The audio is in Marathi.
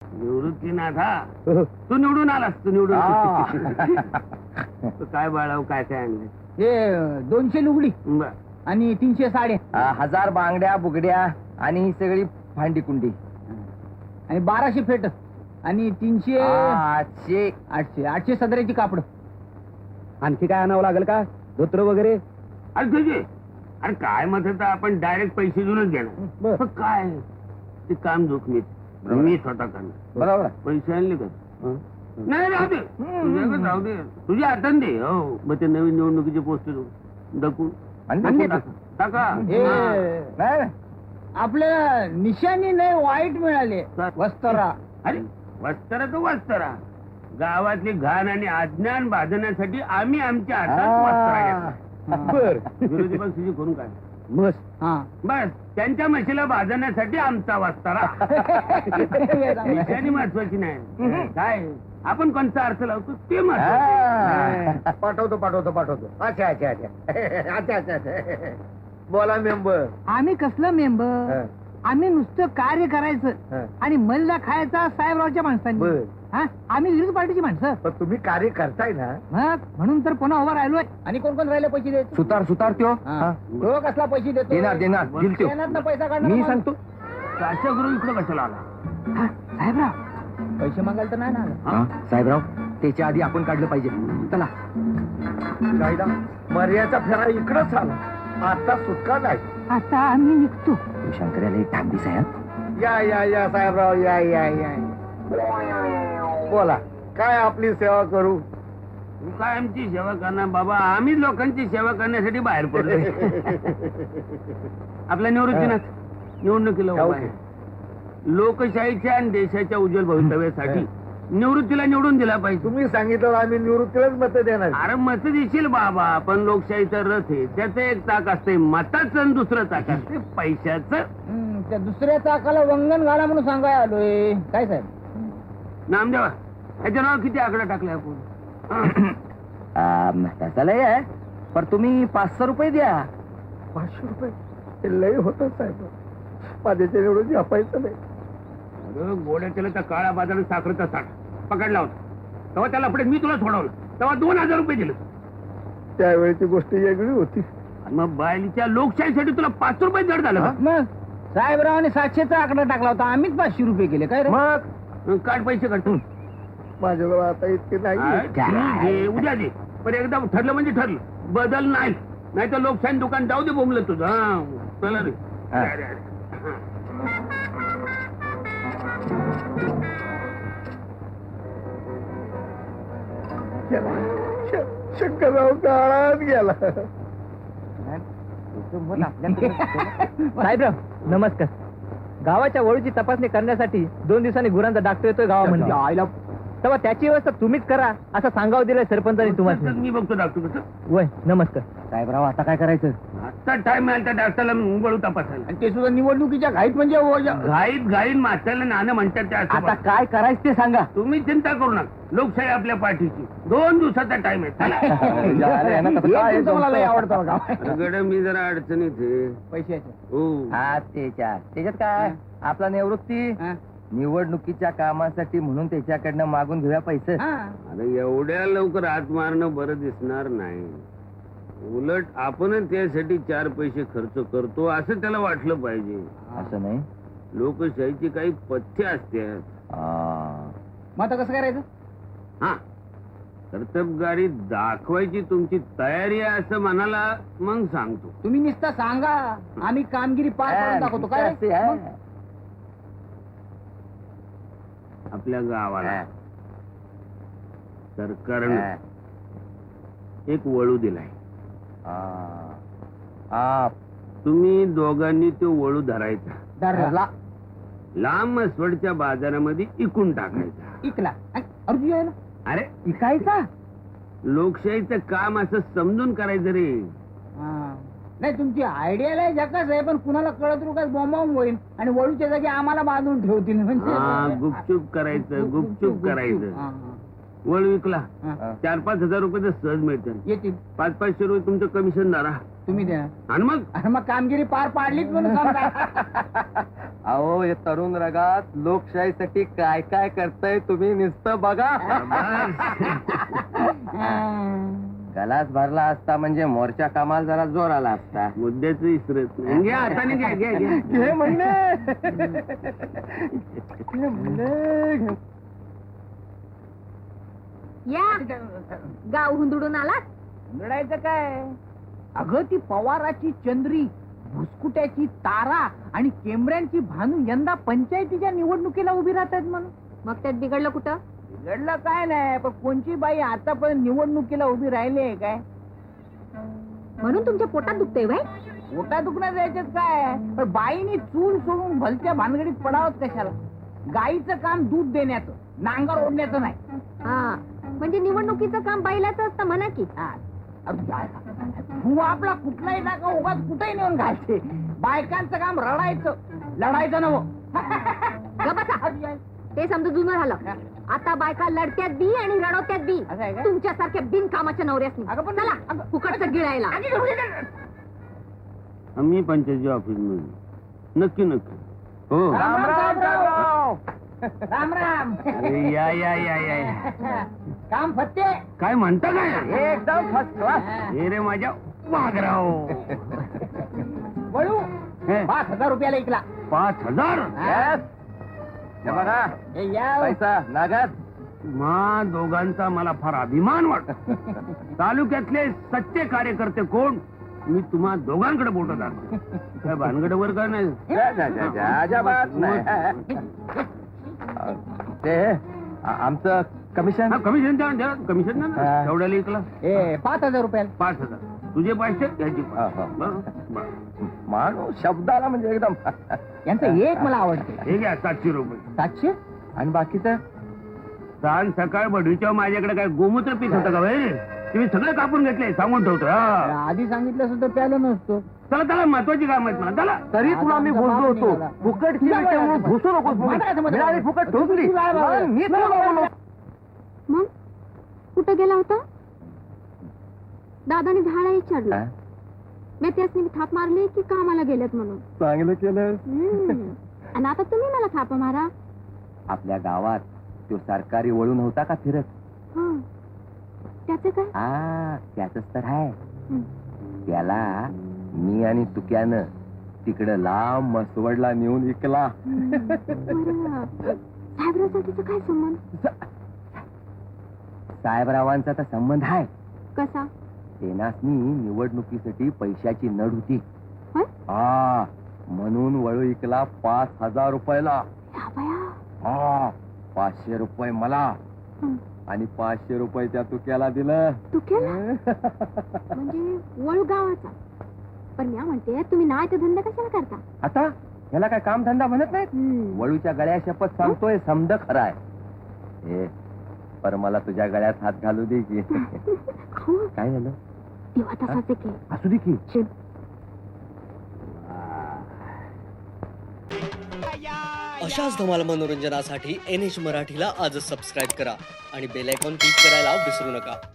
निवृत्तीनाथ हा तू निवडून आलास तू निवडून तू काय बाळाव काय काय आणलं हे 200 लुगडी बर आणि 300 साड्या 1000 बांगड्या बुगड्या आणि ही सगळी भांडी कुंडी आणि 1200 फेट आणि 300 800 800 सदऱ्याची कापड. आणखी काय आणावं लागेल का धोत्र वगैरे? अरे तुझे अरे काय मत होतं आपण डायरेक्ट पैसे देऊनच घेणार पण काय ते काम जोखमीत मी स्वतः करणार. बरोबर पैसे आणले का नाही राहू दे तुझ्याकडे राहू दे तुझ्या हातात दे हो मग ते नवीन निवडणुकीचे पोस्ट दकून टाका हे नाही आपल्याला निशाणी नाही वाईट मिळाले वस्त्रा. अरे वस्त्रा तो वस्त्रा गावातली घाण आणि अज्ञान बांधण्यासाठी आम्ही आमच्या हातात वस्त्रा घेतला. बर विरोधी पक्षाची करून काय मस्त हा बस त्यांच्या म्हशीला बांधण्यासाठी आमचा वस्तारा निशाणी महत्वाची नाही काय आपण कोणता अर्थ लावतो ते महत्वाचं. पाठवतो पाठवतो पाठवतो. अच्छा अच्छा अच्छा अच्छा अच्छा अच्छा बोला मेंबर. आम्ही कसलं मेंबर आम्ही नुसतं कार्य करायचं आणि मल्ला खायचा साहेबरावच्या माणसांनी. बर. हा आम्ही विरोधी पार्टीची माणसं पण तुम्ही कार्य करताय ना. मग म्हणून तर पुन्हा उभा राहिलोय. आणि कोण कोण राहिले पैसे देत सुतार सुतार त्यो तो कसला पैसे देतो देणार देणार दिल त्यो देण्यातनं पैसा काढणार मी मग. सांगतो. काशा गुरु इकडं कशाला आला हा, साहेबराव पैसे मागायला तर नाही ना आलं. साहेबराव त्याच्या आधी आपण काढलं पाहिजे. चला कायदा मर्याचा फेरा इकडंच आला आता सुटका नाही. आता आम्ही निघतो. शंकराला एक ठाम साहेब. या या या साहेबराव या या या बोला काय आपली सेवा करू. तू काय आमची सेवा करणार बाबा आम्ही लोकांची सेवा करण्यासाठी बाहेर पडलोय. आपल्या निवृत्तीनाथ निवडणुकीला उभा आहे. लोकशाहीच्या आणि देशाच्या उज्ज्वल भवितव्यासाठी निवृत्तीला निवडून दिला पाहिजे. तुम्ही सांगितलं आम्ही निवृत्तीलाच मत देणार. अरे मत देशील बाबा पण लोकशाहीचा रथ आहे त्याचं एक चाक असते मताचं आणि दुसरं चाक असते पैशाचं. त्या दुसऱ्या चाकाला वंगण घाला म्हणून सांगाय आलोय. काय साहेब नामदेवा ह्याच्या नाव किती आकडा टाकलाय आपण. तसं लय आहे पण तुम्ही 500 रुपये द्या. 500 रुपये हे लय होत साहेब माझ्याच्या निवडून जपायचं नाही. अरे गोड्या केलं तर काळा बाजार साखरेचा साठ पकडला होता तेव्हा त्याला पुढे मी तुला सोडवलं तेव्हा 2000 रुपये दिले. त्यावेळेची गोष्ट वेगळी होती. आणि मग बायलीच्या लोकशाहीसाठी तुला 5 रुपये जड झालं का? मग साहेबरावांनी 700चा आकडा टाकला होता आम्हीच 500 रुपये केले. काय रे मग काढ पैसे काढतो माझ्याजवळ आता इतके नाही. उद्या दे पण एकदा ठरलं म्हणजे ठरलं बदल नाही नाही तर लोकशाही दुकान जाऊ दे बोंबलं तुझं. हा चला रे अरे, अरे. शंकरराव काळात गेला. साहेबराव नमस्कार. गावाच्या वळूची तपासणी करण्यासाठी 2 दिवसांनी गुरांचा डॉक्टर येतोय गावामध्ये. आईला तेव्हा त्याची व्यवस्था तुम्हीच करा असं सांगावं दिलंय सरपंचांनी तुम्हाला. मी बघतो डॉक्टर कसं. वय नमस्कार. साहेबराव आता काय करायचं. आता टाइम मिळाला त्या डॉक्टरला मुंबळू तपासायला. आणि ते सुद्धा निवडणुकीच्या घाईत म्हणजे घाईत घाईत मास्टरला नाणं म्हणतात ते असं आता बघ. काय करायचं ते सांगा. तुम्ही चिंता करू नका लोकशाही आपल्या पाठीची 2 दिवसाचा टाइम आहे चला. गड मी जरा अडचणीत आहे. पैशाचे हो त्याच्यात काय आपला निवृत्ती निवडणुकीच्या कामासाठी म्हणून त्याच्याकडनं मागून घेऊया पैसे. अरे एवढ्या लवकर हात मारणं बरं दिसणार नाही. उलट आपणच त्यासाठी 4 पैसे खर्च करतो असं त्याला वाटलं पाहिजे. असं नाही लोकशाहीची काही पथ्य असतात. मग आता कसं करायचं. हा कर्तबगारी दाखवायची तुमची तयारी आहे असं मनाला मग सांगतो. तुम्ही नुसतं सांगा आम्ही कामगिरी पार पाडून दाखवतो. काय रे? मग? आपल्या गावाला सरकारनं एक वळू दिलाय. तुम्ही दोघांनी तो वळू धरायचा धरला लांब मसवडच्या बाजारामध्ये इकून टाकायचा. इकला अर्जुन आहे ना. अरे इकायचा लोकशाहीचं काम असं समजून करायचं रे. नाही तुमची आयडिया लय झकास आहे पण कुणाला कळत रुकाच बॉम्ब होईल आणि वळूच्या जागी आम्हाला बांधून ठेवतील. म्हणजे गुपचूप करायचं गुपचूप करायचं. वळू विकला 4-5 हजार रुपये तर सहज मिळतील. येतील 500-500 रुपये तुमचं कमिशन धरा. तुम्ही द्या आणि मग आणि मग कामगिरी पार पाडलीच म्हणून समजा. अहो हे तरुण रगात लोकशाहीसाठी काय काय करताय तुम्ही नुसतं बघा. गलास भरला असता म्हणजे मोर्चा कामाला जरा जोर आला असता. मुद्द्याच विसरत नाही. घ्या हाताने घ्या घ्या घ्या घे म्हणले. या गाव हुंदडून आलात. लढायचं काय अगं ती पवाराची चंद्री भुसकुट्याची तारा आणि केमऱ्यांची भानू यंदा पंचायतीच्या निवडणुकीला उभी राहतात म्हणून. मग त्यात बिघडलं कुठं? बिघडलं काय नाही पण कोणची बाई आतापर्यंत निवडणुकीला उभी राहिली आहे काय. म्हणून तुमच्या पोटात दुखतंय भाई. पोटा दुखण्यात जायच्यात काय पण बाईनी चूल सोडून भलत्या भानगडीत पडावत कशाला. गाईचं काम दूध देण्याचं नांगर ओढण्याचं नाही. हा म्हणजे निवडणुकीचं काम बैलाचं असतं म्हणा की. हा. तू आपला कुठलाही टाका उगाच कुठेही नेऊन घालते. बायकांचं काम रडायचं लढायचं नव. ग बसा. ते समजा जुनं झालं. आता बायका लढत्यात बी आणि रडवत्यात बी. असं आहे का? तुमच्यासारख्या बिनकामाच्या नवऱ्यासनी. अगं पण- चला अगं- फुकटचं गिळायला. आम्ही पंचायती ऑफिस मध्ये नक्की नक्की हो. राम राम राम राम राम. या या या या या. काम फत्ते काय म्हणता काय एकदम फर्स्ट क्लास. हे रे माझ्या वाघराव. वळू हे, 5,000 रुपयाला ऐकला. 5,000 हे बघा हे या पैसा नागात. तुम्हा दोघांचा मला फार अभिमान वाटतो. तालुक्यातले सच्चे कार्यकर्ते कोण मी तुम्हा दोघांकडे बोट दाखवतो. काय भानगडवर काय नाही. अजाबात नाही. ते आमचं कमिशन. कमिशन द्या कमिशन द्या हा. तेवढ्याला इकला. ए 5,000 रुपयाला. 5,000 तुझे पैसे ह्याची हा, हा. माणूस शब्दाला म्हणजे एकदम. यांचं एक मला आवडते. हे घ्या 700 रुपये. 700. आणि बाकीचं सांग सकाळ बढीच्या माझ्याकडे काय गोमूत्र पीस होतं का भाई. तुम्ही सगळं कापून घेतले सांगून ठेवतो. हा. आधी सांगितलं सुद्धा प्यालो नसतो. चला चला महत्वाची काम आहेत मला. चला तरी तुला मी बोललो होतो फुकटची विषय म्हणून घुसू नकोस म्हणून. मिळाली फुकट ठोकली. मी तुला बोललो. मग कुठं गेला होता? दादाने झाडा विचारलं. मी त्यासनी थाप मारली की कामाला गेल्यात म्हणून. चांगलं केलं. आणि आता तुम्ही मला थाप मारा. आपल्या गावात तो सरकारी वळून होता का फिरत. हा त्याचं काय? त्याच तर आहे. हं. त्याला मी आणि तुक्यानं तिकडं लांब मसवडला नेऊन विकला. बरं. साहेबरावचा तिचा काय संबंध? साहेबरावांचा तर संबंध आहे. कसा? तेनासनी निवडणुकीसाठी पैशाची नड होती. होय? हा म्हणून वळू विकला 5,000 रुपयाला. या बया. हा 500 रुपये मला हं. आणि 500 रुपये त्या तुक्याला दिलं. तू केला म्हणजे वळू गावाचा. पण मी म्हणते तुम्ही नाही ते धंदा कशाला करता? आता याला काय काम धंदा म्हणत नाहीत. हं. वळूच्या गळ्या शपथ सांगतोय समद खरा आहे. ए पर मला तुझ्या गळ्यात हात घालू दे की. अहो, काय झालं. तेव्हा तसाच आहे की. असू दे की. शिव. अशाच धमाल मनोरंजनासाठी NH मराठीला आजच सबस्क्राईब करा आणि बेल आयकॉन क्लिक करायला विसरू नका.